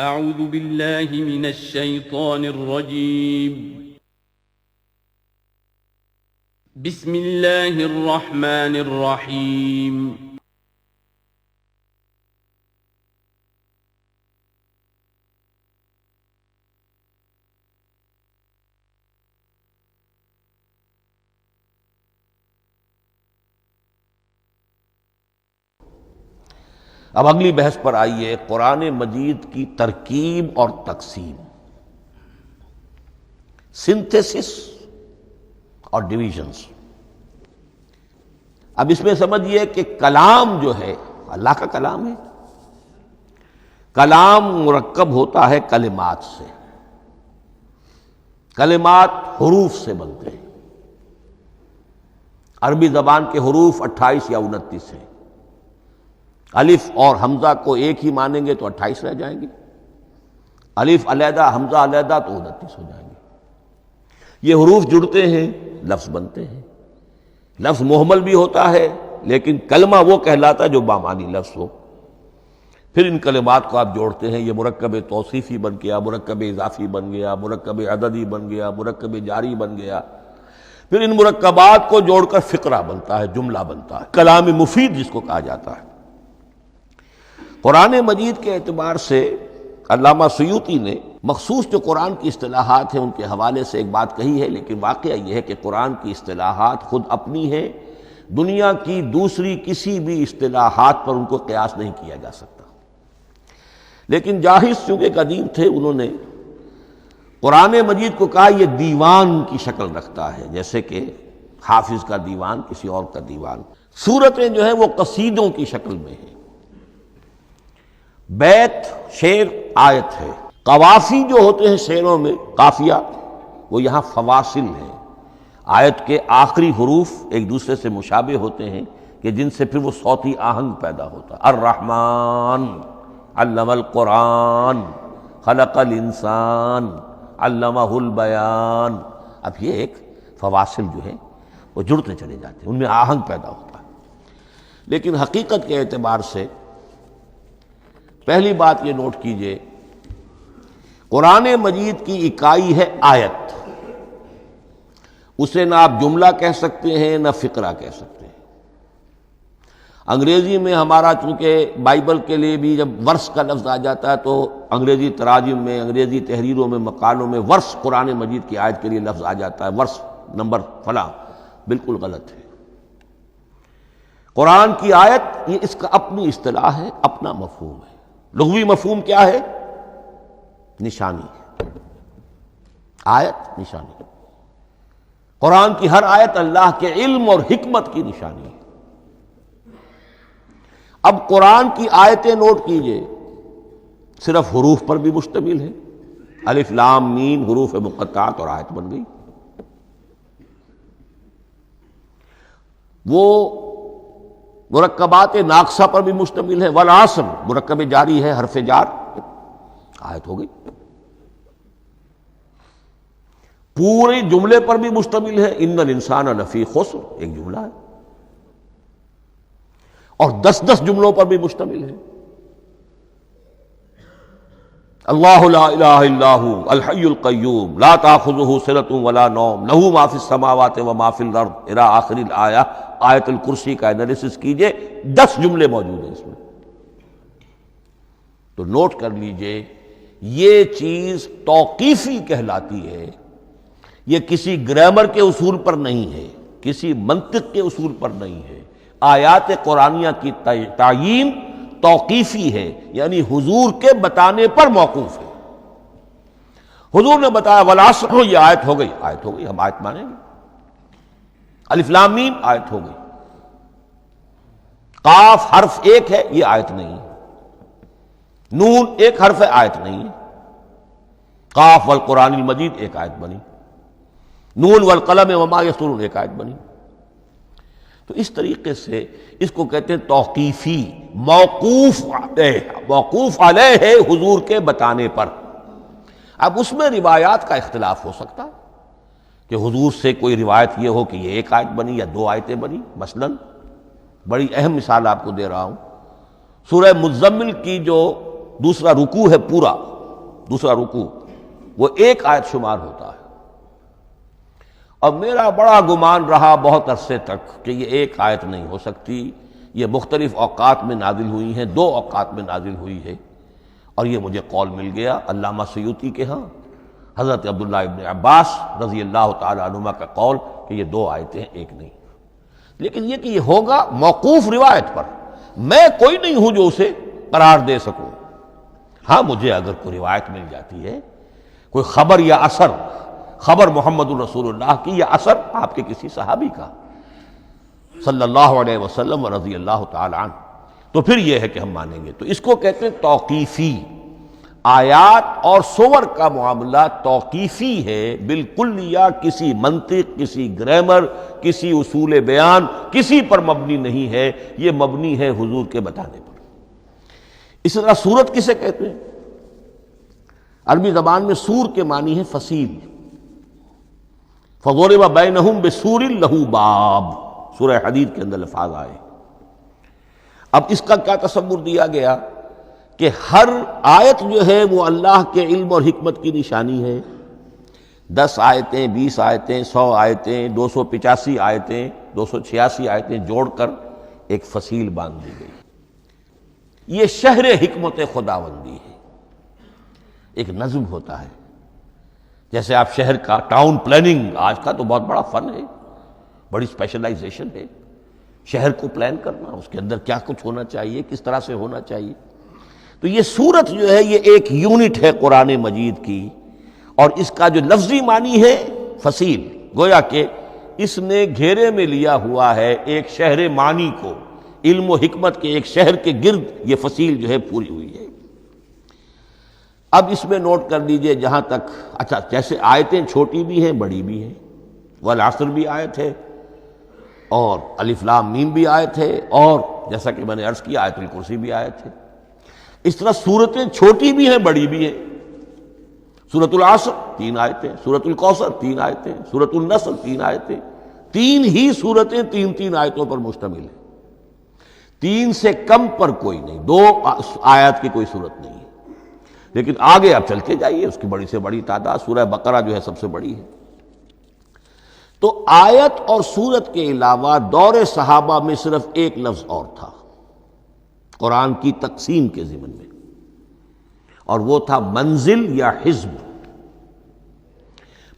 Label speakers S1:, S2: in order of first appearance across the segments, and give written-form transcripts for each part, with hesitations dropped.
S1: اعوذ باللہ من الشیطان الرجیم بسم اللہ الرحمن الرحیم
S2: اب اگلی بحث پر آئیے، قرآن مجید کی ترکیب اور تقسیم، سنتھیسس اور ڈویژنز۔ اب اس میں سمجھیے کہ کلام جو ہے اللہ کا کلام ہے، کلام مرکب ہوتا ہے کلمات سے، کلمات حروف سے بنتے ہیں۔ عربی زبان کے حروف 28 یا 29 ہیں۔ الف اور حمزہ کو ایک ہی مانیں گے تو 28 رہ جائیں گے، الف علیحدہ حمزہ علیحدہ تو 29 ہو جائیں گے۔ یہ حروف جڑتے ہیں، لفظ بنتے ہیں۔ لفظ محمل بھی ہوتا ہے لیکن کلمہ وہ کہلاتا ہے جو بامانی لفظ ہو۔ پھر ان کلمات کو آپ جوڑتے ہیں، یہ مرکب توصیفی بن گیا، مرکب اضافی بن گیا، مرکب عددی بن گیا، مرکب جاری بن گیا۔ پھر ان مرکبات کو جوڑ کر فقرہ بنتا ہے، جملہ بنتا ہے، کلام مفید جس کو کہا جاتا ہے۔ قرآن مجید کے اعتبار سے علامہ سیوطی نے مخصوص جو قرآن کی اصطلاحات ہیں ان کے حوالے سے ایک بات کہی ہے، لیکن واقعہ یہ ہے کہ قرآن کی اصطلاحات خود اپنی ہیں، دنیا کی دوسری کسی بھی اصطلاحات پر ان کو قیاس نہیں کیا جا سکتا۔ لیکن جاہز چونکہ قدیم تھے، انہوں نے قرآن مجید کو کہا یہ دیوان کی شکل رکھتا ہے، جیسے کہ حافظ کا دیوان کسی اور کا دیوان۔ سورتیں جو ہیں وہ قصیدوں کی شکل میں ہیں۔ بیت شعر آیت ہے، قوافی جو ہوتے ہیں شعروں میں قافیہ، وہ یہاں فواصل ہیں۔ آیت کے آخری حروف ایک دوسرے سے مشابہ ہوتے ہیں کہ جن سے پھر وہ صوتی آہنگ پیدا ہوتا ہے۔ الرحمن علم القرآن خلق الانسان علمہ البیان۔ اب یہ ایک فواصل جو ہیں وہ جڑتے چلے جاتے ہیں، ان میں آہنگ پیدا ہوتا ہے۔ لیکن حقیقت کے اعتبار سے پہلی بات یہ نوٹ کیجئے، قرآن مجید کی اکائی ہے آیت۔ اسے نہ آپ جملہ کہہ سکتے ہیں نہ فقرہ کہہ سکتے ہیں۔ انگریزی میں ہمارا چونکہ بائبل کے لیے بھی جب ورس کا لفظ آ جاتا ہے تو انگریزی تراجم میں، انگریزی تحریروں میں، مقالوں میں ورس قرآن مجید کی آیت کے لیے لفظ آ جاتا ہے، ورس نمبر فلاں، بالکل غلط ہے۔ قرآن کی آیت یہ اس کا اپنی اصطلاح ہے، اپنا مفہوم ہے۔ لغوی مفہوم کیا ہے؟ نشانی۔ آیت نشانی۔ قرآن کی ہر آیت اللہ کے علم اور حکمت کی نشانی ہے۔ اب قرآن کی آیتیں نوٹ کیجئے، صرف حروف پر بھی مشتمل ہے۔ الف لام میم حروف مقطعات اور آیت بن گئی۔ وہ مرکبات ناقصہ پر بھی مشتمل ہے، والعصر مرکب جاری ہے، حرف جار، آیت ہو گئی۔ پورے جملے پر بھی مشتمل ہے، ان الانسان لفی خسر، ایک جملہ ہے، اور 10 جملوں پر بھی مشتمل ہے۔ اللہ لا الہ الا ھو الحی القیوم لا تاخذہ سنۃ ولا نوم لہ ما فی السماوات وما فی الارض الی آخر الآیہ۔ آیت الکرسی کا انالیسس کیجئے، 10 جملے موجود ہیں اس میں۔ تو نوٹ کر لیجئے، یہ چیز توقیفی کہلاتی ہے، یہ کسی گرامر کے اصول پر نہیں ہے، کسی منطق کے اصول پر نہیں ہے۔ آیات قرآنیہ کی تعیین توقیفی ہے، یعنی حضور کے بتانے پر موقوف ہے۔ حضور نے بتایا والعصر، یہ آیت ہو گئی، آیت ہو گئی، ہم آیت مانیں گے۔ الف لام میم آیت ہو گئی۔ قاف حرف ایک ہے، یہ آیت نہیں ہے۔ نون ایک حرف ہے، آیت نہیں ہے۔ قاف والقرآن المجید ایک آیت بنی۔ نون والقلم وما یسطرون ایک آیت بنی۔ تو اس طریقے سے اس کو کہتے ہیں توقیفی، موقوف علیہ ہے حضور کے بتانے پر۔ اب اس میں روایات کا اختلاف ہو سکتا ہے کہ حضور سے کوئی روایت یہ ہو کہ یہ ایک آیت بنی یا 2 آیتیں بنی۔ مثلا بڑی اہم مثال آپ کو دے رہا ہوں، سورہ مزمل کی جو دوسرا رکوع ہے پورا، دوسرا رکوع، وہ ایک آیت شمار ہوتا ہے۔ اور میرا بڑا گمان رہا بہت عرصے تک کہ یہ ایک آیت نہیں ہو سکتی، یہ مختلف اوقات میں نازل ہوئی ہیں، 2 اوقات میں نازل ہوئی ہے۔ اور یہ مجھے قول مل گیا علامہ سیوطی کے ہاں، حضرت عبداللہ ابن عباس رضی اللہ تعالی عنہما کا قول کہ یہ 2 آیتیں ایک نہیں۔ لیکن یہ کہ یہ ہوگا موقوف روایت پر، میں کوئی نہیں ہوں جو اسے قرار دے سکوں۔ ہاں مجھے اگر کوئی روایت مل جاتی ہے، کوئی خبر یا اثر، خبر محمد الرسول اللہ کی یا اثر آپ کے کسی صحابی کا صلی اللہ علیہ وسلم و رضی اللہ تعالی عنہ، تو پھر یہ ہے کہ ہم مانیں گے۔ تو اس کو کہتے ہیں توقیفی۔ آیات اور سور کا معاملہ توقیفی ہے بالکل، یا کسی منطق، کسی گرامر، کسی اصول بیان، کسی پر مبنی نہیں ہے، یہ مبنی ہے حضور کے بتانے پر۔ اس طرح سورت کسے کہتے ہیں؟ عربی زبان میں سور کے معنی ہے فصیل۔ فَضُرِبَ بَيْنَهُمْ بِسُورٍ لَهُ بَابٌ، سورہ حدید کے اندر الفاظ آئے۔ اب اس کا کیا تصور دیا گیا کہ ہر آیت جو ہے وہ اللہ کے علم اور حکمت کی نشانی ہے۔ 10 آیتیں، 20 آیتیں، 100 آیتیں، 285 آیتیں، 286 آیتیں جوڑ کر ایک فصیل باندھ دی گئی۔ یہ شہر حکمت خداوندی ہے۔ ایک نظم ہوتا ہے، جیسے آپ شہر کا ٹاؤن پلاننگ آج کا تو بہت بڑا فن ہے، بڑی اسپیشلائزیشن ہے، شہر کو پلان کرنا، اس کے اندر کیا کچھ ہونا چاہیے، کس طرح سے ہونا چاہیے۔ تو یہ سورت جو ہے یہ ایک یونٹ ہے قرآن مجید کی، اور اس کا جو لفظی معنی ہے فصیل، گویا کہ اس نے گھیرے میں لیا ہوا ہے ایک شہر معنی کو، علم و حکمت کے ایک شہر کے گرد یہ فصیل جو ہے پوری ہوئی ہے۔ اب اس میں نوٹ کر لیجئے جہاں تک، اچھا جیسے آیتیں چھوٹی بھی ہیں بڑی بھی ہیں، والعصر بھی آیت ہے، اور الف لام میم بھی آیت ہے، اور جیسا کہ میں نے عرض کیا آیت الکرسی بھی آیت ہے۔ اس طرح سورتیں چھوٹی بھی ہیں بڑی بھی ہیں۔ سورۃ العصر 3 آیتیں، سورۃ الکوثر 3 آیتیں، سورۃ النصر 3 آیتیں، 3 ہی سورتیں 3 آیتوں پر مشتمل ہیں۔ 3 سے کم پر کوئی نہیں، 2 آیات کی کوئی صورت نہیں ہے۔ لیکن آگے آپ چلتے جائیے، اس کی بڑی سے بڑی تعداد، سورہ بقرہ جو ہے سب سے بڑی ہے۔ تو آیت اور سورت کے علاوہ دور صحابہ میں صرف ایک لفظ اور تھا قرآن کی تقسیم کے ضمن میں، اور وہ تھا منزل یا حزب۔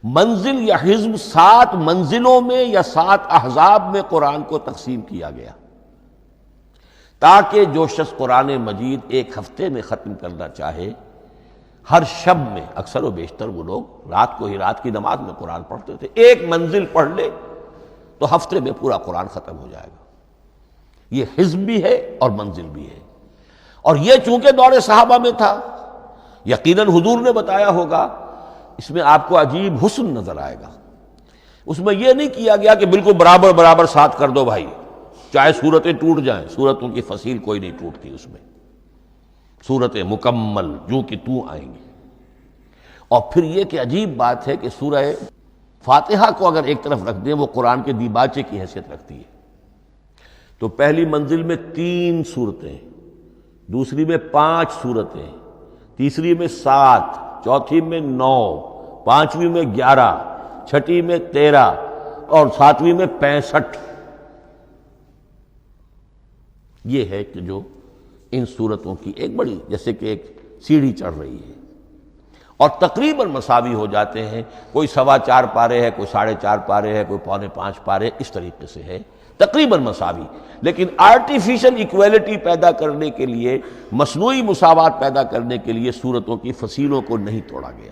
S2: منزل یا حزب 7 منزلوں میں یا 7 احزاب میں قرآن کو تقسیم کیا گیا، تاکہ جو شخص قرآن مجید ایک ہفتے میں ختم کرنا چاہے، ہر شب میں، اکثر و بیشتر وہ لوگ رات کو ہی رات کی نماز میں قرآن پڑھتے تھے، ایک منزل پڑھ لے تو ہفتے میں پورا قرآن ختم ہو جائے گا۔ یہ حزب بھی ہے اور منزل بھی ہے، اور یہ چونکہ دور صحابہ میں تھا، یقیناً حضور نے بتایا ہوگا، اس میں آپ کو عجیب حسن نظر آئے گا۔ اس میں یہ نہیں کیا گیا کہ بالکل برابر برابر ساتھ کر دو بھائی، چاہے صورتیں ٹوٹ جائیں، صورتوں کی فصیل کوئی نہیں ٹوٹتی، اس میں صورتیں مکمل جو کہ تو آئیں گی۔ اور پھر یہ کہ عجیب بات ہے کہ سورہ فاتحہ کو اگر ایک طرف رکھ دیں، وہ قرآن کے دیباچے کی حیثیت رکھتی ہے۔ تو پہلی منزل میں 3 سورتیں، دوسری میں 5 سورتیں، تیسری میں 7، چوتھی میں 9، پانچویں میں 11، چھٹی میں 13، اور 7ویں میں 65۔ یہ ہے کہ جو ان سورتوں کی ایک بڑی، جیسے کہ ایک سیڑھی چڑھ رہی ہے، اور تقریباً مساوی ہو جاتے ہیں، کوئی 4.25 پارے ہے، کوئی 4.5 پارے ہے، کوئی 4.25 پارے، اس طریقے سے ہے، تقریباً مساوی۔ لیکن آرٹیفیشل ایکویلٹی پیدا کرنے کے لیے، مصنوعی مساوات پیدا کرنے کے لیے سورتوں کی فصیلوں کو نہیں توڑا گیا۔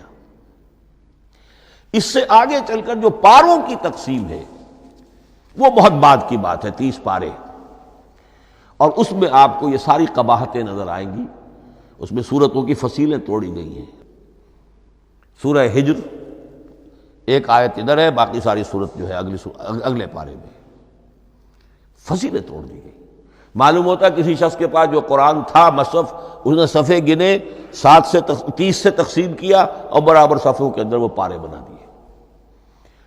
S2: اس سے آگے چل کر جو پاروں کی تقسیم ہے وہ بہت بعد کی بات ہے، 30 پارے، اور اس میں آپ کو یہ ساری قباحتیں نظر آئیں گی۔ اس میں سورتوں کی فصیلیں توڑی گئی ہیں۔ سورہ ہجر ایک آیت ادھر ہے، باقی ساری سورت جو ہے اگلے پارے میں فصیلیں توڑ دی گئی۔ معلوم ہوتا ہے کسی شخص کے پاس جو قرآن تھا مصحف، اس نے صفحے گنے، 7 سے 30 سے تقسیم کیا، اور برابر صفحوں کے اندر وہ پارے بنا دیے۔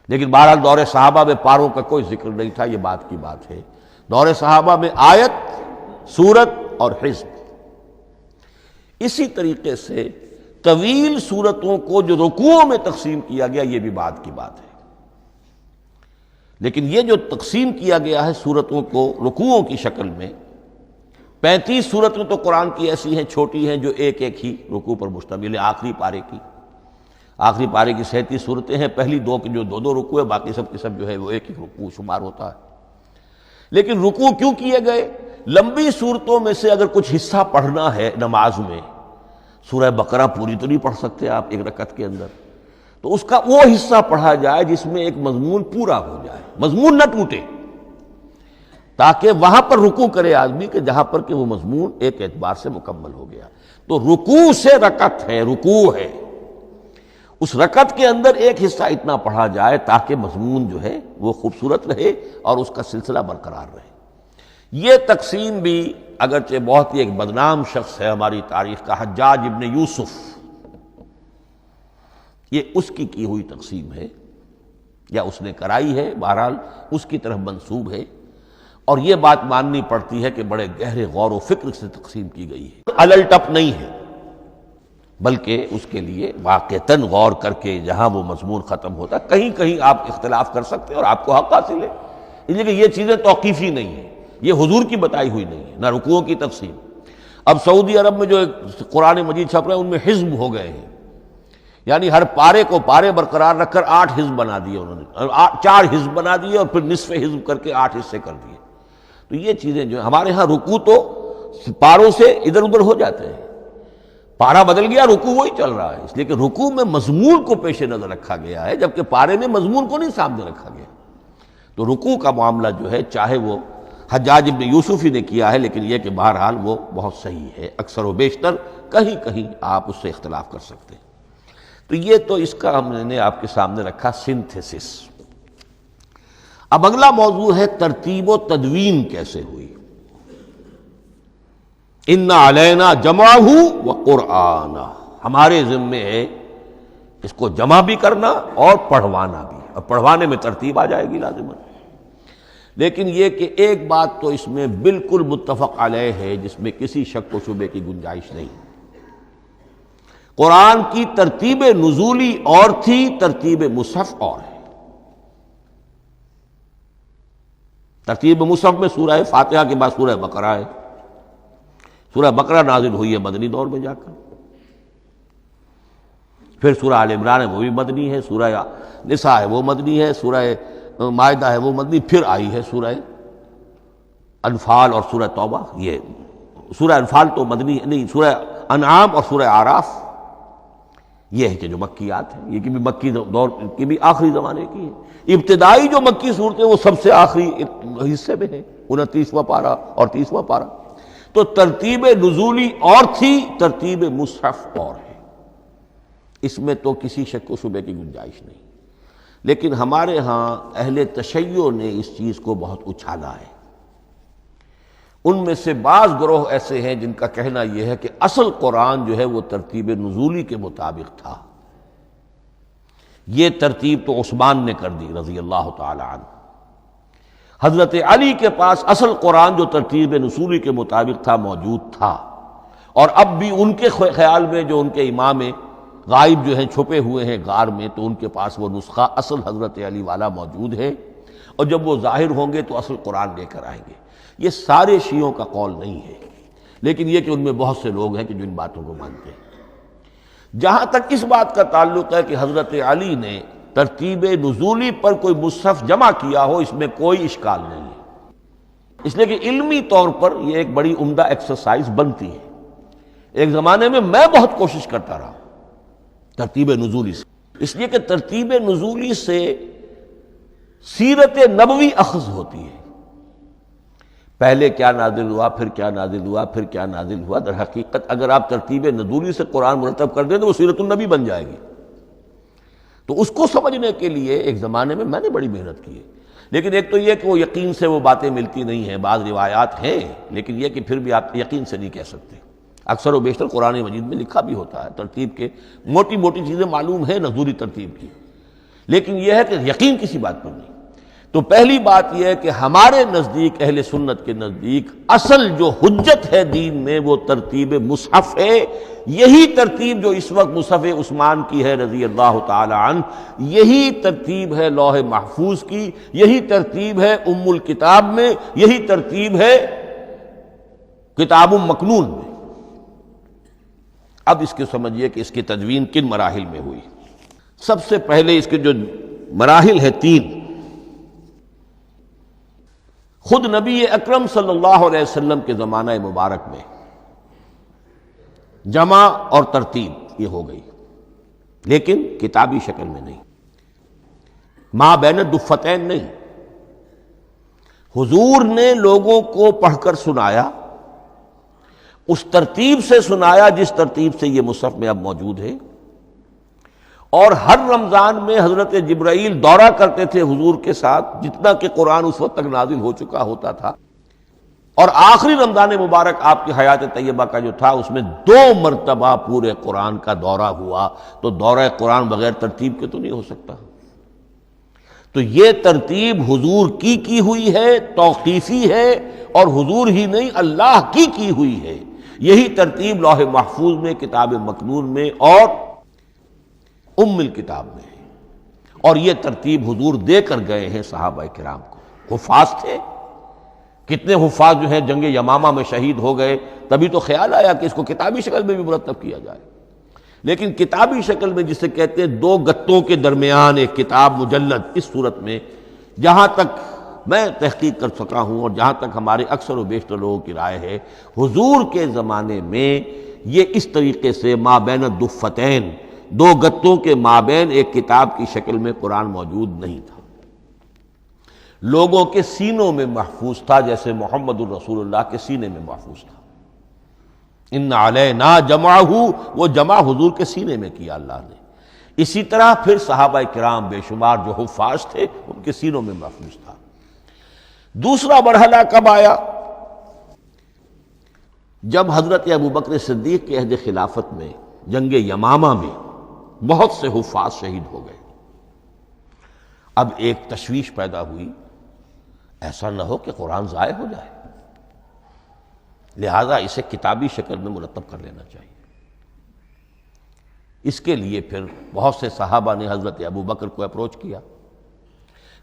S2: لیکن بہرحال دور صحابہ میں پاروں کا کوئی ذکر نہیں تھا، یہ بات کی بات ہے۔ دور صحابہ میں آیت، سورت اور حزب۔ اسی طریقے سے طویل سورتوں کو جو رکوعوں میں تقسیم کیا گیا یہ بھی بات کی بات ہے، لیکن یہ جو تقسیم کیا گیا ہے سورتوں کو رکوعوں کی شکل میں، 35 سورتیں تو قرآن کی ایسی ہیں چھوٹی ہیں جو ایک ایک ہی رکوع پر مشتمل ہے۔ آخری پارے کی 37 سورتیں ہیں، پہلی دو کی جو دو رکوع ہے، باقی سب کے سب جو ہے وہ ایک ایک رکوع شمار ہوتا ہے۔ لیکن رکوع کیوں کیے گئے؟ لمبی صورتوں میں سے اگر کچھ حصہ پڑھنا ہے نماز میں، سورہ بقرہ پوری تو نہیں پڑھ سکتے آپ ایک رکعت کے اندر، تو اس کا وہ حصہ پڑھا جائے جس میں ایک مضمون پورا ہو جائے، مضمون نہ ٹوٹے، تاکہ وہاں پر رکوع کرے آدمی کہ جہاں پر کہ وہ مضمون ایک اعتبار سے مکمل ہو گیا۔ تو رکوع سے رکعت ہے، رکوع ہے، اس رکعت کے اندر ایک حصہ اتنا پڑھا جائے تاکہ مضمون جو ہے وہ خوبصورت رہے اور اس کا سلسلہ برقرار رہے۔ یہ تقسیم بھی اگرچہ بہت ہی ایک بدنام شخص ہے ہماری تاریخ کا، حجاج ابن یوسف، یہ اس کی ہوئی تقسیم ہے یا اس نے کرائی ہے، بہرحال اس کی طرف منسوب ہے، اور یہ بات ماننی پڑتی ہے کہ بڑے گہرے غور و فکر سے تقسیم کی گئی ہے، الل ٹپ نہیں ہے، بلکہ اس کے لیے واقعتاً غور کر کے جہاں وہ مضمون ختم ہوتا ہے، کہیں کہیں آپ اختلاف کر سکتے ہیں اور آپ کو حق حاصل ہے، اس لیے کہ یہ چیزیں توقیفی نہیں ہیں، یہ حضور کی بتائی ہوئی نہیں ہے، نہ رکوعوں کی تقسیم۔ اب سعودی عرب میں جو قرآن مجید چھپ رہے ہیں ان میں حزب ہو گئے ہیں، یعنی ہر پارے کو پارے برقرار رکھ کر 8 حزب بنا دیے انہوں نے، 4 حزب بنا دیے اور پھر نصف حزب کر کے 8 حصے کر دیے۔ تو یہ چیزیں جو ہمارے ہاں رکوع تو پاروں سے ادھر ادھر ہو جاتے ہیں، پارا بدل گیا رکوع وہی چل رہا ہے، اس لیے کہ رکوع میں مضمون کو پیش نظر رکھا گیا ہے، جبکہ پارے میں مضمون کو نہیں سامنے رکھا گیا۔ تو رکوع کا معاملہ جو ہے چاہے وہ حجاج ابن یوسف ہی نے کیا ہے، لیکن یہ کہ بہرحال وہ بہت صحیح ہے، اکثر و بیشتر، کہیں کہیں آپ اس سے اختلاف کر سکتے ہیں۔ تو یہ تو اس کا ہم نے آپ کے سامنے رکھا سنتھیسس۔ اب اگلا موضوع ہے ترتیب و تدوین کیسے ہوئی۔ ان علینا جمعہ و قرآنہ، ہمارے ذمے ہے اس کو جمع بھی کرنا اور پڑھوانا بھی، اور پڑھوانے میں ترتیب آ جائے گی لازماً۔ لیکن یہ کہ ایک بات تو اس میں بالکل متفق علیہ ہے جس میں کسی شک و شبے کی گنجائش نہیں، قرآن کی ترتیب نزولی اور تھی، ترتیب مصحف اور ہے۔ ترتیب مصحف میں سورہ فاتحہ کے بعد سورہ بقرہ ہے، سورہ بقرہ نازل ہوئی ہے مدنی دور میں جا کر، پھر سورہ آل عمران ہے وہ بھی مدنی ہے، سورہ نساء ہے وہ مدنی ہے، سورہ مائدہ ہے وہ مدنی، پھر آئی ہے سورہ انفال اور سورہ توبہ۔ یہ سورہ انفال تو مدنی نہیں، سورہ انعام اور سورہ اعراف یہ ہے کہ جو مکیات ہیں، یہ کہ بھی مکی دور کی بھی آخری زمانے کی ہے۔ ابتدائی جو مکی صورتیں وہ سب سے آخری حصے میں ہے، 29واں پارہ اور 30واں پارہ۔ تو ترتیب نزولی اور تھی، ترتیب مصحف اور ہے، اس میں تو کسی شک و شبے کی گنجائش نہیں۔ لیکن ہمارے ہاں اہل تشیع نے اس چیز کو بہت اچھالا ہے۔ ان میں سے بعض گروہ ایسے ہیں جن کا کہنا یہ ہے کہ اصل قرآن جو ہے وہ ترتیب نزولی کے مطابق تھا، یہ ترتیب تو عثمان نے کر دی رضی اللہ تعالی عنہ۔ حضرت علی کے پاس اصل قرآن جو ترتیب نزولی کے مطابق تھا موجود تھا، اور اب بھی ان کے خیال میں جو ان کے امام غائب جو ہیں چھپے ہوئے ہیں غار میں، تو ان کے پاس وہ نسخہ اصل حضرت علی والا موجود ہے، اور جب وہ ظاہر ہوں گے تو اصل قرآن لے کر آئیں گے۔ یہ سارے شیعوں کا قول نہیں ہے، لیکن یہ کہ ان میں بہت سے لوگ ہیں کہ جو ان باتوں کو مانتے ہیں۔ جہاں تک اس بات کا تعلق ہے کہ حضرت علی نے ترتیب نزولی پر کوئی مصحف جمع کیا ہو، اس میں کوئی اشکال نہیں ہے، اس لیے کہ علمی طور پر یہ ایک بڑی عمدہ ایکسرسائز بنتی ہے۔ ایک زمانے میں بہت کوشش کرتا رہا ترتیب نزولی سے، اس لیے کہ ترتیب نزولی سے سیرت نبوی اخذ ہوتی ہے، پہلے کیا نازل ہوا، پھر کیا نازل ہوا، پھر کیا نازل ہوا۔ در حقیقت اگر آپ ترتیب نزولی سے قرآن مرتب کر دیں تو وہ سیرت النبی بن جائے گی۔ تو اس کو سمجھنے کے لیے ایک زمانے میں نے بڑی محنت کی ہے، لیکن ایک تو یہ کہ وہ یقین سے وہ باتیں ملتی نہیں ہیں، بعض روایات ہیں، لیکن یہ کہ پھر بھی آپ یقین سے نہیں کہہ سکتے۔ اکثر و بیشتر قرآن مجید میں لکھا بھی ہوتا ہے، ترتیب کے موٹی موٹی چیزیں معلوم ہیں نزولی ترتیب کی، لیکن یہ ہے کہ یقین کسی بات پر نہیں۔ تو پہلی بات یہ ہے کہ ہمارے نزدیک، اہل سنت کے نزدیک، اصل جو حجت ہے دین میں وہ ترتیب مصحف ہے۔ یہی ترتیب جو اس وقت مصحف عثمان کی ہے رضی اللہ تعالی عنہ، یہی ترتیب ہے لوح محفوظ کی، یہی ترتیب ہے ام الکتاب میں، یہی ترتیب ہے کتاب مکنون میں۔ اب اس کے سمجھیے کہ اس کی تدوین کن مراحل میں ہوئی۔ سب سے پہلے اس کے جو مراحل ہیں 3، خود نبی اکرم صلی اللہ علیہ وسلم کے زمانہ مبارک میں جمع اور ترتیب یہ ہو گئی، لیکن کتابی شکل میں نہیں، ما بین الدفتین نہیں۔ حضور نے لوگوں کو پڑھ کر سنایا، اس ترتیب سے سنایا جس ترتیب سے یہ مصحف میں اب موجود ہے، اور ہر رمضان میں حضرت جبرائیل دورہ کرتے تھے حضور کے ساتھ، جتنا کہ قرآن اس وقت تک نازل ہو چکا ہوتا تھا، اور آخری رمضان مبارک آپ کی حیات طیبہ کا جو تھا اس میں 2 مرتبہ پورے قرآن کا دورہ ہوا، تو دورہ قرآن بغیر ترتیب کے تو نہیں ہو سکتا۔ تو یہ ترتیب حضور کی ہوئی ہے، توقیفی ہے، اور حضور ہی نہیں اللہ کی ہوئی ہے۔ یہی ترتیب لوح محفوظ میں، کتاب مکنون میں اور ام الکتاب میں ہے، اور یہ ترتیب حضور دے کر گئے ہیں صحابہ کرام کو۔ حفاظ تھے، کتنے حفاظ جو ہیں جنگ یمامہ میں شہید ہو گئے، تبھی تو خیال آیا کہ اس کو کتابی شکل میں بھی مرتب کیا جائے۔ لیکن کتابی شکل میں جسے کہتے ہیں 2 گتوں کے درمیان ایک کتاب مجلد، اس صورت میں جہاں تک میں تحقیق کر سکا ہوں اور جہاں تک ہمارے اکثر و بیشتر لوگوں کی رائے ہے، حضور کے زمانے میں یہ اس طریقے سے ما بین الدفتین، 2 گتوں کے مابین ایک کتاب کی شکل میں قرآن موجود نہیں تھا۔ لوگوں کے سینوں میں محفوظ تھا، جیسے محمد الرسول اللہ کے سینے میں محفوظ تھا۔ ان علینا جمعہ، وہ جمع حضور کے سینے میں کیا اللہ نے۔ اسی طرح پھر صحابہ کرام بے شمار جو حفاظ تھے ان کے سینوں میں محفوظ تھا۔ دوسرا مرحلہ کب آیا؟ جب حضرت ابوبکر صدیق کے عہد خلافت میں جنگ یمامہ میں بہت سے حفاظ شہید ہو گئے۔ اب ایک تشویش پیدا ہوئی، ایسا نہ ہو کہ قرآن ضائع ہو جائے، لہذا اسے کتابی شکل میں مرتب کر لینا چاہیے۔ اس کے لیے پھر بہت سے صحابہ نے حضرت ابوبکر کو اپروچ کیا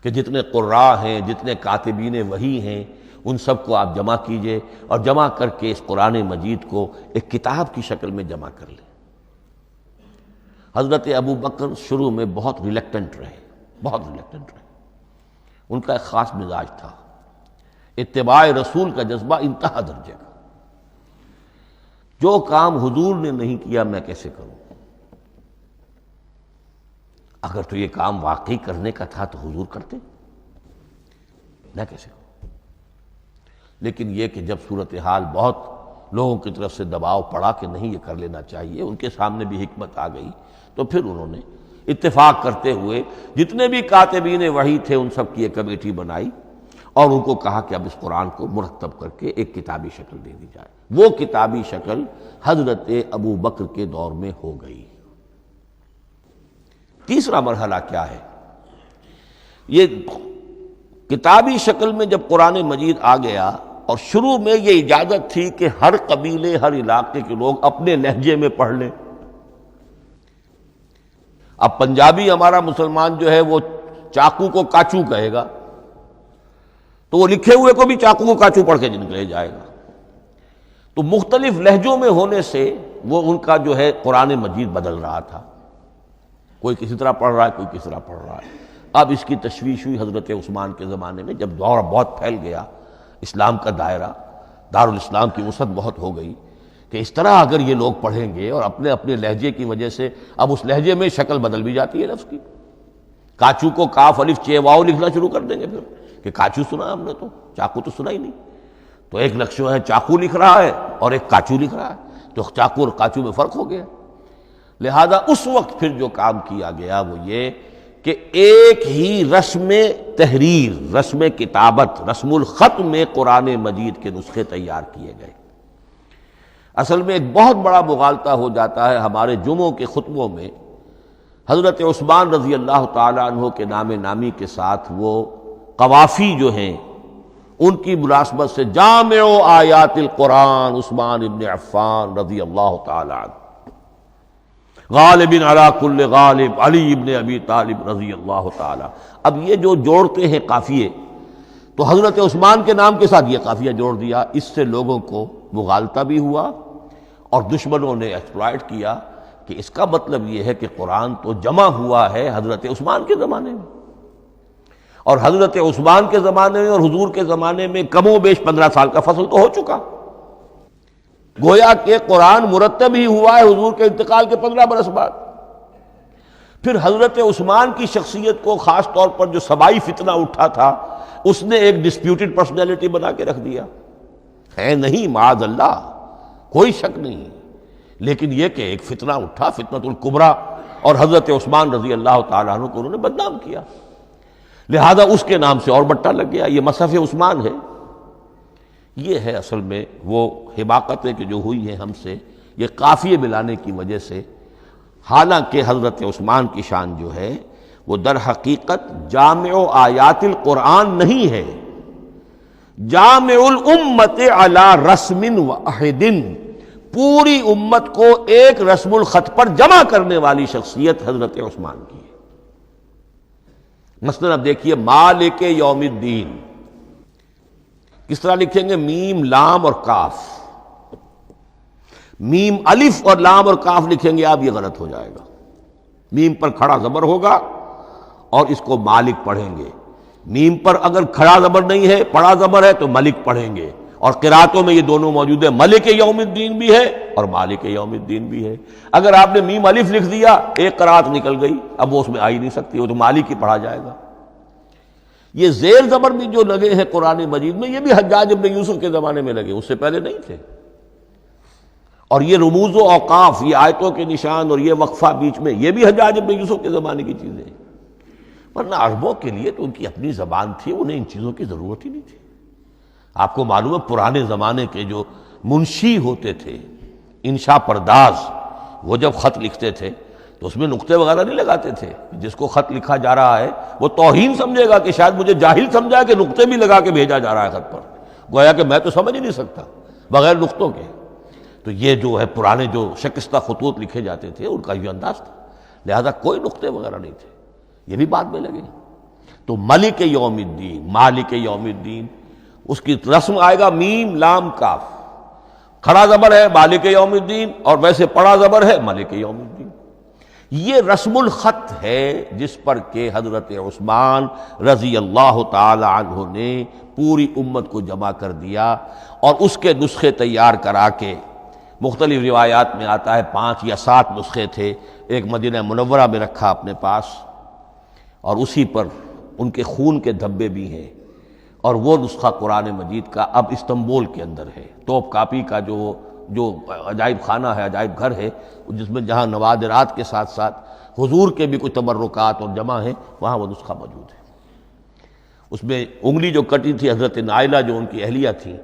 S2: کہ جتنے قراء ہیں، جتنے کاتبین وحی ہیں، ان سب کو آپ جمع کیجئے اور جمع کر کے اس قرآن مجید کو ایک کتاب کی شکل میں جمع کر لیں۔ حضرت ابوبکر شروع میں بہت ریلیکٹنٹ رہے، ان کا ایک خاص مزاج تھا، اتباع رسول کا جذبہ انتہا درجے کا۔ جو کام حضور نے نہیں کیا میں کیسے کروں؟ اگر تو یہ کام واقعی کرنے کا تھا تو حضور کرتے، میں کیسے کروں؟ لیکن یہ کہ جب صورتحال بہت لوگوں کی طرف سے دباؤ پڑا کہ نہیں یہ کر لینا چاہیے، ان کے سامنے بھی حکمت آ گئی، تو پھر انہوں نے اتفاق کرتے ہوئے جتنے بھی کاتبین وحی تھے ان سب کی ایک کمیٹی بنائی اور ان کو کہا کہ اب اس قرآن کو مرتب کر کے ایک کتابی شکل دے دی جائے۔ وہ کتابی شکل حضرت ابوبکر کے دور میں ہو گئی۔ تیسرا مرحلہ کیا ہے؟ یہ کتابی شکل میں جب قرآن مجید آ گیا اور شروع میں یہ اجازت تھی کہ ہر قبیلے، ہر علاقے کے لوگ اپنے لہجے میں پڑھ لیں۔ اب پنجابی ہمارا مسلمان جو ہے وہ چاقو کو کاچو کہے گا تو وہ لکھے ہوئے کو بھی چاقو کو کاچو پڑھ کے نکلے جائے گا۔ تو مختلف لہجوں میں ہونے سے وہ ان کا جو ہے قرآن مجید بدل رہا تھا، کوئی کسی طرح پڑھ رہا ہے، کوئی کسی طرح پڑھ رہا ہے۔ اب اس کی تشویش ہوئی حضرت عثمان کے زمانے میں، جب دور بہت پھیل گیا، اسلام کا دائرہ، دارالاسلام کی وسعت بہت ہو گئی کہ اس طرح اگر یہ لوگ پڑھیں گے اور اپنے اپنے لہجے کی وجہ سے اب اس لہجے میں شکل بدل بھی جاتی ہے لفظ کی۔ کاچو کو کاف الف چے واو لکھنا شروع کر دیں گے پھر کہ کاچو سنا ہم نے، تو چاقو تو سنا ہی نہیں۔ تو ایک لکشو ہے چاقو لکھ رہا ہے اور ایک کاچو لکھ رہا ہے، تو چاقو اور کاچو میں فرق ہو گیا۔ لہذا اس وقت پھر جو کام کیا گیا وہ یہ کہ ایک ہی رسم تحریر، رسم کتابت، رسم الخط میں قرآن مجید کے نسخے تیار کیے گئے۔ اصل میں ایک بہت بڑا مغالطہ ہو جاتا ہے ہمارے جمعوں کے خطبوں میں، حضرت عثمان رضی اللہ تعالیٰ عنہ کے نام نامی کے ساتھ وہ قوافی جو ہیں ان کی مناسبت سے جامع آیات القرآن عثمان ابن عفان رضی اللہ تعالی عنہ، غالب علی کل غالب علی ابن ابی طالب رضی اللہ تعالی۔ اب یہ جو جوڑتے ہیں قافیے، تو حضرت عثمان کے نام کے ساتھ یہ قافیہ جوڑ دیا، اس سے لوگوں کو مغالطہ بھی ہوا اور دشمنوں نے ایکسپلائٹ کیا کہ اس کا مطلب یہ ہے کہ قرآن تو جمع ہوا ہے حضرت عثمان کے زمانے میں، اور حضرت عثمان کے زمانے میں اور حضور کے زمانے میں کم و بیش 15 سال کا فصل تو ہو چکا، گویا کہ قرآن مرتب ہی ہوا ہے حضور کے انتقال کے 15 برس بعد۔ پھر حضرت عثمان کی شخصیت کو خاص طور پر جو سبائی فتنہ اٹھا تھا، اس نے ایک ڈسپیوٹڈ پرسنالٹی بنا کے رکھ دیا ہے، نہیں معاذ اللہ، کوئی شک نہیں، لیکن یہ کہ ایک فتنہ اٹھا، فتنۃ الکبریٰ، اور حضرت عثمان رضی اللہ تعالیٰ عنہ کو انہوں نے بدنام کیا، لہذا اس کے نام سے اور بٹا لگ گیا، یہ مصحف عثمان ہے۔ یہ ہے اصل میں وہ حماقتیں کہ جو ہوئی ہیں ہم سے، یہ قافیے ملانے کی وجہ سے، حالانکہ حضرت عثمان کی شان جو ہے وہ در حقیقت جامع آیات القرآن نہیں ہے، جامع الامت علی رسم واحد، پوری امت کو ایک رسم الخط پر جمع کرنے والی شخصیت حضرت عثمان کی ہے۔ مثلا اب دیکھیے مالک یوم الدین کس طرح لکھیں گے؟ میم لام اور کاف، میم الف اور لام اور کاف لکھیں گے آپ، یہ غلط ہو جائے گا، میم پر کھڑا زبر ہوگا اور اس کو مالک پڑھیں گے، میم پر اگر کھڑا زبر نہیں ہے پڑا زبر ہے تو ملک پڑھیں گے، اور قراتوں میں یہ دونوں موجود ہے، ملک یوم الدین بھی ہے اور مالک یوم الدین بھی ہے۔ اگر آپ نے میم الف لکھ دیا ایک قرات نکل گئی، اب وہ اس میں آ ہی نہیں سکتی، وہ تو مالک ہی پڑھا جائے گا۔ یہ زیر زبر بھی جو لگے ہیں قرآن مجید میں، یہ بھی حجاج ابن یوسف کے زمانے میں لگے، اس سے پہلے نہیں تھے، اور یہ رموز و اوقاف، یہ آیتوں کے نشان اور یہ وقفہ بیچ میں، یہ بھی حجاج ابن یوسف کے زمانے کی چیزیں ہیں، ورنہ عربوں کے لیے تو ان کی اپنی زبان تھی، انہیں ان چیزوں کی ضرورت ہی نہیں تھی۔ آپ کو معلوم ہے پرانے زمانے کے جو منشی ہوتے تھے، انشاء پرداز، وہ جب خط لکھتے تھے تو اس میں نقطے وغیرہ نہیں لگاتے تھے، جس کو خط لکھا جا رہا ہے وہ توہین سمجھے گا کہ شاید مجھے جاہل سمجھا کہ نقطے بھی لگا کے بھیجا جا رہا ہے خط پر، گویا کہ میں تو سمجھ ہی نہیں سکتا بغیر نقطوں کے۔ تو یہ جو ہے پرانے جو شکستہ خطوط لکھے جاتے تھے ان کا یہ انداز تھا، لہذا کوئی نقطے وغیرہ نہیں تھے، یہ بھی بعد میں لگے۔ تو ملک یوم الدین، مالک یوم الدین، اس کی رسم آئے گا میم لام کاف، کھڑا زبر ہے مالک یوم الدین اور ویسے پڑا زبر ہے ملک یوم الدین۔ یہ رسم الخط ہے جس پر کہ حضرت عثمان رضی اللہ تعالی عنہ نے پوری امت کو جمع کر دیا، اور اس کے نسخے تیار کرا کے، مختلف روایات میں آتا ہے 5 یا 7 نسخے تھے، ایک مدینہ منورہ میں رکھا اپنے پاس، اور اسی پر ان کے خون کے دھبے بھی ہیں، اور وہ نسخہ قرآن مجید کا اب استنبول کے اندر ہے، توپ کاپی کا جو عجائب خانہ ہے، عجائب گھر ہے، جس میں جہاں نوادرات کے ساتھ ساتھ حضور کے بھی کچھ تبرکات اور جمع ہیں، وہاں وہ نسخہ موجود ہے۔ اس میں انگلی جو کٹی تھی حضرت نائلہ جو ان کی اہلیہ تھی،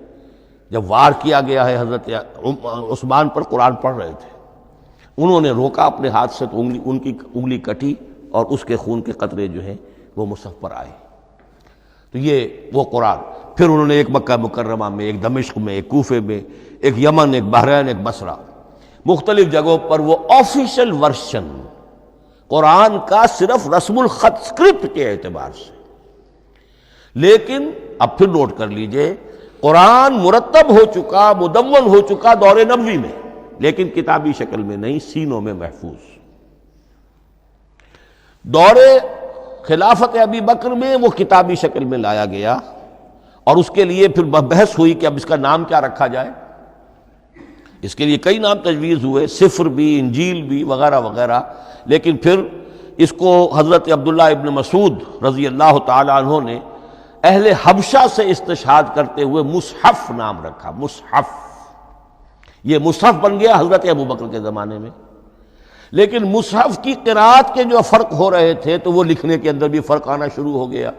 S2: جب وار کیا گیا ہے حضرت عثمان پر، قرآن پڑھ رہے تھے، انہوں نے روکا اپنے ہاتھ سے تو ان کی انگلی کٹی اور اس کے خون کے قطرے جو ہیں وہ مصحف پر آئے۔ تو یہ وہ قرآن، پھر انہوں نے ایک مکہ مکرمہ میں، ایک دمشق میں، ایک کوفے میں، ایک یمن، ایک بحرین، ایک بصرہ، مختلف جگہوں پر وہ آفیشل ورشن قرآن کا صرف رسم الخط اسکرپٹ کے اعتبار سے۔ لیکن اب پھر نوٹ کر لیجئے، قرآن مرتب ہو چکا، مدون ہو چکا دور نبوی میں، لیکن کتابی شکل میں نہیں، سینوں میں محفوظ۔ دور خلافت ابی بکر میں وہ کتابی شکل میں لایا گیا، اور اس کے لیے پھر بحث ہوئی کہ اب اس کا نام کیا رکھا جائے۔ اس کے لیے کئی نام تجویز ہوئے، سفر بھی، انجیل بھی، وغیرہ وغیرہ، لیکن پھر اس کو حضرت عبداللہ ابن مسعود رضی اللہ تعالی عنہ نے اہل حبشہ سے استشہاد کرتے ہوئے مصحف نام رکھا، مصحف۔ یہ مصحف بن گیا حضرت ابوبکر کے زمانے میں، لیکن مصحف کی قرات کے جو فرق ہو رہے تھے تو وہ لکھنے کے اندر بھی فرق آنا شروع ہو گیا،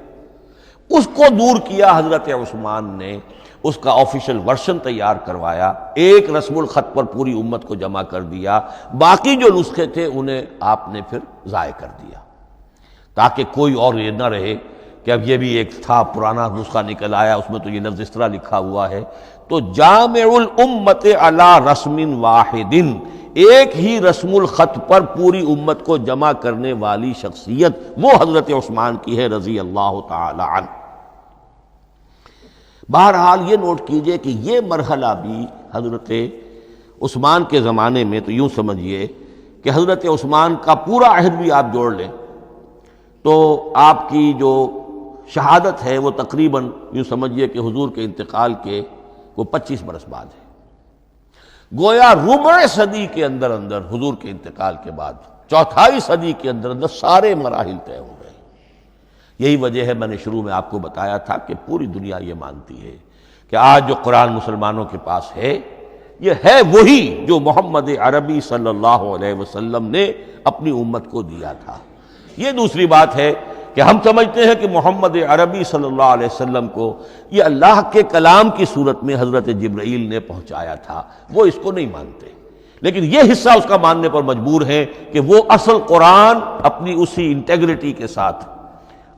S2: اس کو دور کیا حضرت عثمان نے، اس کا آفیشل ورشن تیار کروایا، ایک رسم الخط پر پوری امت کو جمع کر دیا، باقی جو نسخے تھے انہیں آپ نے پھر ضائع کر دیا، تاکہ کوئی اور یہ نہ رہے کہ اب یہ بھی ایک تھا پرانا نسخہ نکل آیا، اس میں تو یہ لفظ اس طرح لکھا ہوا ہے، تو جامع الامت علی رسم واحد، ایک ہی رسم الخط پر پوری امت کو جمع کرنے والی شخصیت وہ حضرت عثمان کی ہے رضی اللہ تعالی عنہ۔ بہرحال یہ نوٹ کیجئے کہ یہ مرحلہ بھی حضرت عثمان کے زمانے میں تو یوں سمجھیے کہ حضرت عثمان کا پورا عہد بھی آپ جوڑ لیں تو آپ کی جو شہادت ہے وہ تقریباً یوں سمجھیے کہ حضور کے انتقال کے وہ 25 برس بعد ہے، گویا ربع صدی کے اندر اندر حضور کے انتقال کے بعد چوتھائی صدی کے اندر اندر سارے مراحل طے ہو گئے۔ یہی وجہ ہے میں نے شروع میں آپ کو بتایا تھا کہ پوری دنیا یہ مانتی ہے کہ آج جو قرآن مسلمانوں کے پاس ہے یہ ہے وہی جو محمد عربی صلی اللہ علیہ وسلم نے اپنی امت کو دیا تھا۔ یہ دوسری بات ہے کہ ہم سمجھتے ہیں کہ محمد عربی صلی اللہ علیہ وسلم کو یہ اللہ کے کلام کی صورت میں حضرت جبرائیل نے پہنچایا تھا، وہ اس کو نہیں مانتے، لیکن یہ حصہ اس کا ماننے پر مجبور ہیں کہ وہ اصل قرآن اپنی اسی انٹیگریٹی کے ساتھ،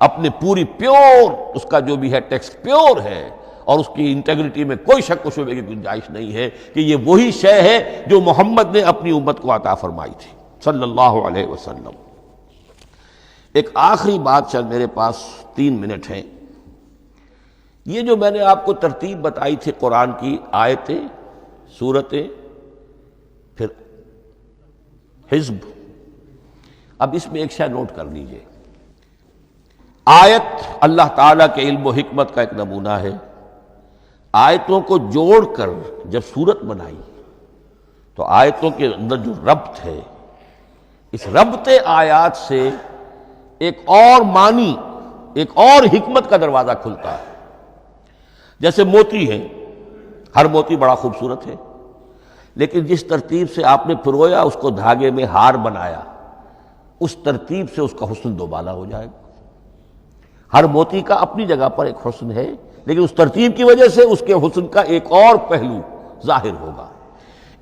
S2: اپنے پوری پیور اس کا جو بھی ہے ٹیکسٹ پیور ہے اور اس کی انٹیگریٹی میں کوئی شک و شبہ کی گنجائش نہیں ہے کہ یہ وہی شے ہے جو محمد نے اپنی امت کو عطا فرمائی تھی صلی اللہ علیہ وسلم۔ ایک آخری بات چل میرے پاس 3 منٹ ہیں، یہ جو میں نے آپ کو ترتیب بتائی تھی قرآن کی، آیتیں، سورتیں، پھر حزب، اب اس میں ایک شے نوٹ کر لیجئے، آیت اللہ تعالیٰ کے علم و حکمت کا ایک نمونہ ہے، آیتوں کو جوڑ کر جب سورت بنائی تو آیتوں کے اندر جو ربط ہے، اس ربط آیات سے ایک اور معنی، ایک اور حکمت کا دروازہ کھلتا ہے۔ جیسے موتی ہے، ہر موتی بڑا خوبصورت ہے، لیکن جس ترتیب سے آپ نے پرویا اس کو دھاگے میں ہار بنایا، اس ترتیب سے اس کا حسن دوبالا ہو جائے گا۔ ہر موتی کا اپنی جگہ پر ایک حسن ہے، لیکن اس ترتیب کی وجہ سے اس کے حسن کا ایک اور پہلو ظاہر ہوگا۔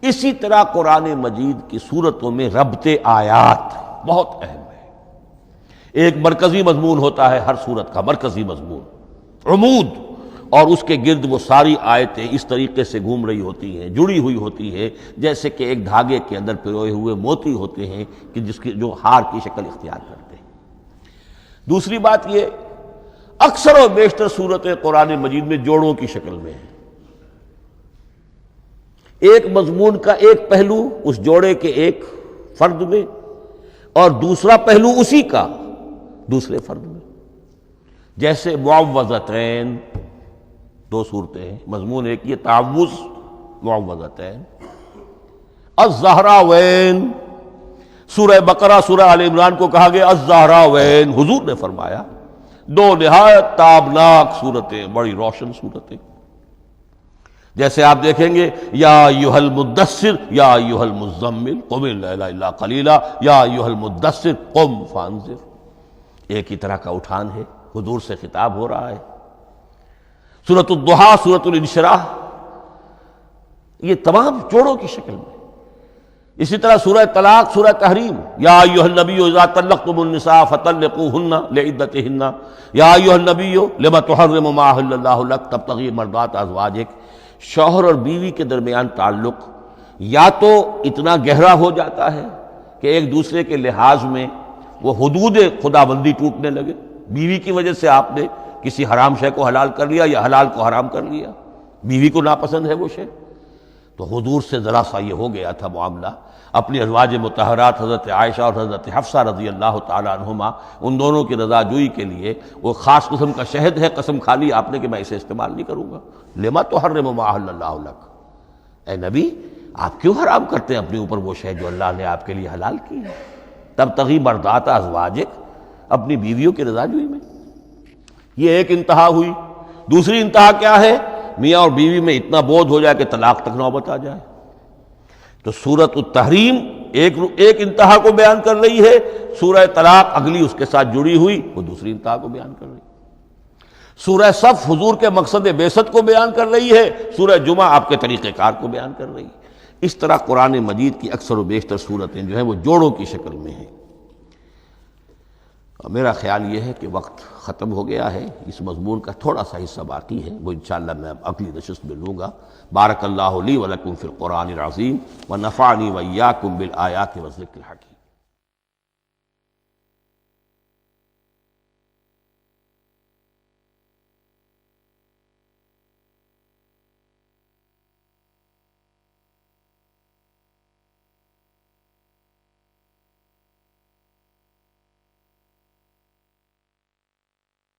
S2: اسی طرح قرآن مجید کی صورتوں میں ربط آیات بہت اہم ہے۔ ایک مرکزی مضمون ہوتا ہے ہر صورت کا، مرکزی مضمون، عمود، اور اس کے گرد وہ ساری آیتیں اس طریقے سے گھوم رہی ہوتی ہیں، جڑی ہوئی ہوتی ہیں، جیسے کہ ایک دھاگے کے اندر پروئے ہوئے موتی ہوتے ہیں کہ جس کی جو ہار کی شکل اختیار کرتے ہیں۔ دوسری بات یہ، اکثر و بیشتر صورتیں قرآن مجید میں جوڑوں کی شکل میں ہیں، ایک مضمون کا ایک پہلو اس جوڑے کے ایک فرد میں اور دوسرا پہلو اسی کا دوسرے فرد میں، جیسے معوذتین، 2 صورتیں ہیں، مضمون ایک یہ تعوذ، معوذتین، الزہراوین، سورہ بقرہ سورہ آل عمران کو کہا گیا الزہراوین، حضور نے فرمایا 2 نہایت تابناک صورتیں، بڑی روشن صورتیں۔ جیسے آپ دیکھیں گے یا ایھا المدثر یا ایھا المزمل قم اللیل الا قلیلا یا ایھا المدثر قم فانذر، ایک ہی طرح کا اٹھان ہے، حضور سے خطاب ہو رہا ہے۔ سورۃ الضحیٰ، سورۃ الانشراح، یہ تمام جوڑوں کی شکل میں۔ اسی طرح سورہ طلاق، سورہ تحریم، یا ایھا النبی اذا طلقتم النساء فطلقوہن لعدتہن یا ایھا النبی لم تحرم ما احل اللہ لک تبتغی مرضات ازواجک۔ شوہر اور بیوی کے درمیان تعلق یا تو اتنا گہرا ہو جاتا ہے کہ ایک دوسرے کے لحاظ میں وہ حدود خدابندی ٹوٹنے لگے، بیوی کی وجہ سے آپ نے کسی حرام شے کو حلال کر لیا یا حلال کو حرام کر لیا، بیوی کو ناپسند ہے وہ شے، تو حضور سے ذرا سا یہ ہو گیا تھا معاملہ۔ اپنی ازواج مطہرات حضرت عائشہ اور حضرت حفصہ رضی اللہ تعالیٰ عنہما، ان دونوں کی رضا جوئی کے لیے وہ خاص قسم کا شہد ہے، قسم کھا لی آپ نے کہ میں اسے استعمال نہیں کروں گا۔ لما تحرم ما احل اللہ لک، اے نبی آپ کیوں حرام کرتے ہیں اپنے اوپر وہ شے جو اللہ نے آپ کے لیے حلال کی ہے؟ تبتغی مرضات ازواجک، اپنی بیویوں کی رضا جوئی میں۔ یہ ایک انتہا ہوئی۔ دوسری انتہا کیا ہے؟ میاں اور بیوی میں اتنا بودھ ہو جائے کہ طلاق تک نوبت آ جائے، تو سورۃ التحریم ایک انتہا کو بیان کر رہی ہے، سورہ طلاق اگلی اس کے ساتھ جڑی ہوئی وہ دوسری انتہا کو بیان کر رہی ہے۔ سورہ صف حضور کے مقصد بعثت کو بیان کر رہی ہے، سورہ جمعہ آپ کے طریقہ کار کو بیان کر رہی ہے۔ اس طرح قرآن مجید کی اکثر و بیشتر صورتیں جو ہیں وہ جوڑوں کی شکل میں ہیں۔ میرا خیال یہ ہے کہ وقت ختم ہو گیا ہے، اس مضمون کا تھوڑا سا حصہ باقی ہے، وہ انشاءاللہ میں اگلی نشست میں لوں گا۔ بارک اللہ لی ولکم فی القرآن العظیم ونفعنی وإیاکم بالآیات والذکر الحکیم۔